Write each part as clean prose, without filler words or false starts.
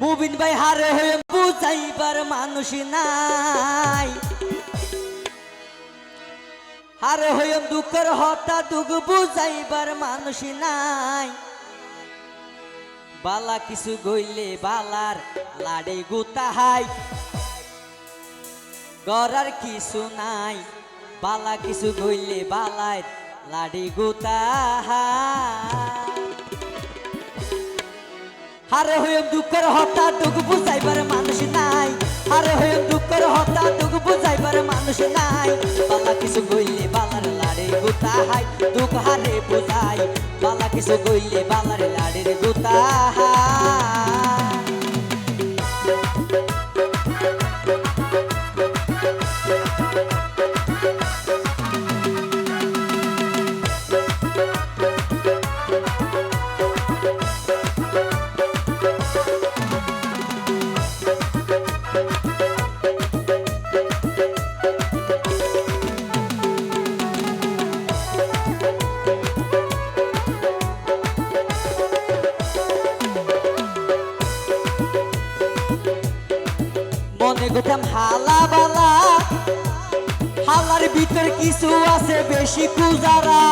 মুবিন ভাই হারে হয়ে বুঝাইবার মানুষ নাই, হারে হয়ে দুঃখের হতা দুঃখ বুঝাইবার মানুষ নাই। বালা কিছু গইলে বালার লাড়ি গুতাহাই, গড়ার কিছু নাই। বালা কিছু গইলে বালার লাড়ি গুতাহাই। হারে হয়ে দুঃখের হতা দুঃখ বুঝাইবার মানুষ নাই, হারে হয়ে দুঃখের হতা দুঃখ বুঝাইবার মানুষ নাই। বালা কিছু গইলে বালার লাড়ি গুতাহাই, দুঃখ হারে বুঝাই। বালা কিছু গইলে বালার লাড়ির গুতাহাই। মনে করতাম হালা বালা, হালার ভিতর কিছু আছে বেশি কুজারা।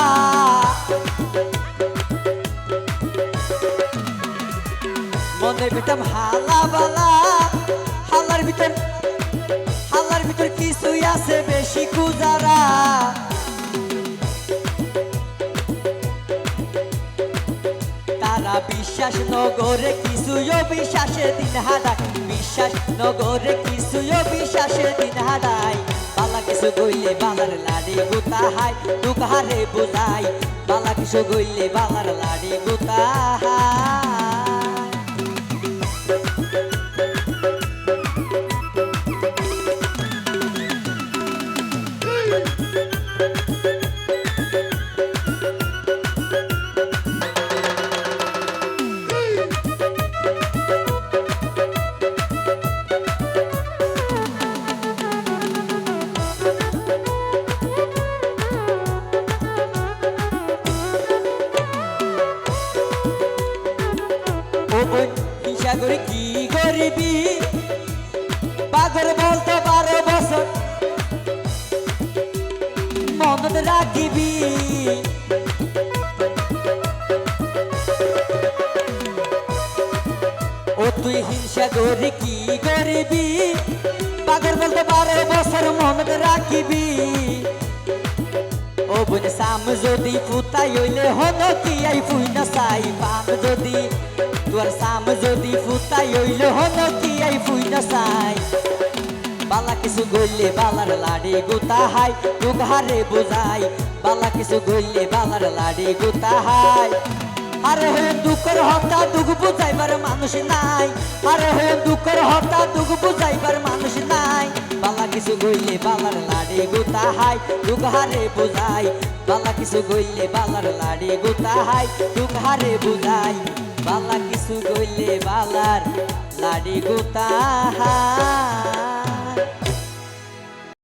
মনে করতাম হালা বালা, হালার ভিতর কিছু আছে বেশি কুজারা। তারা বিশ্বাস নগরে কিছু বিশ্বাসে দিন হারায়, বিশ্বাস নগরে কিছু বিশ্বাসে দিন হারায়। বালা কিছু গইলে বালার লাড়ি গুতাহাই, দুঃখ হারে বুঝাই। বালা কিছু গইলে বালার লাড়ি গুতাহাই। হিংসা করে কি গরিবি, পাগল বলতে 12 বছর মনত রাখিবি। ও তুই হিংসা করে কি গরিবি, পাগল বলতে 12 বছর মনত রাখিবি। ও বোন সাম যদি ফুতাই হইলে হন কি আই ফুই না চাই। পাম যদি তোর সাম যদি ফুতাই হইলে হন কি আই ফুই না চাই। বালা কিছু গইলে বালার লাড়ি গুতাহাই, দুঃখ হারে বুঝাই। বালা কিছু গইলে বালার লাড়ি গুতাহাই। আরে হয়ে দুঃখের হতা দুঃখ বুঝাইবার মানুষ নাই, আরে হয়ে দুঃখের হতা দুঃখ বুঝাইবার মানুষ নাই। বালা কিছু গইলে বালার লাড়ি গুতাহাই, দুঃখ হারে বুঝাই। বালা কিছু গইলে বালার লাড়ি গুতাহাই, দুঃখ হারে বুঝাই। বালা কিছু গইলে বালার লাড়ি গুতাহাই।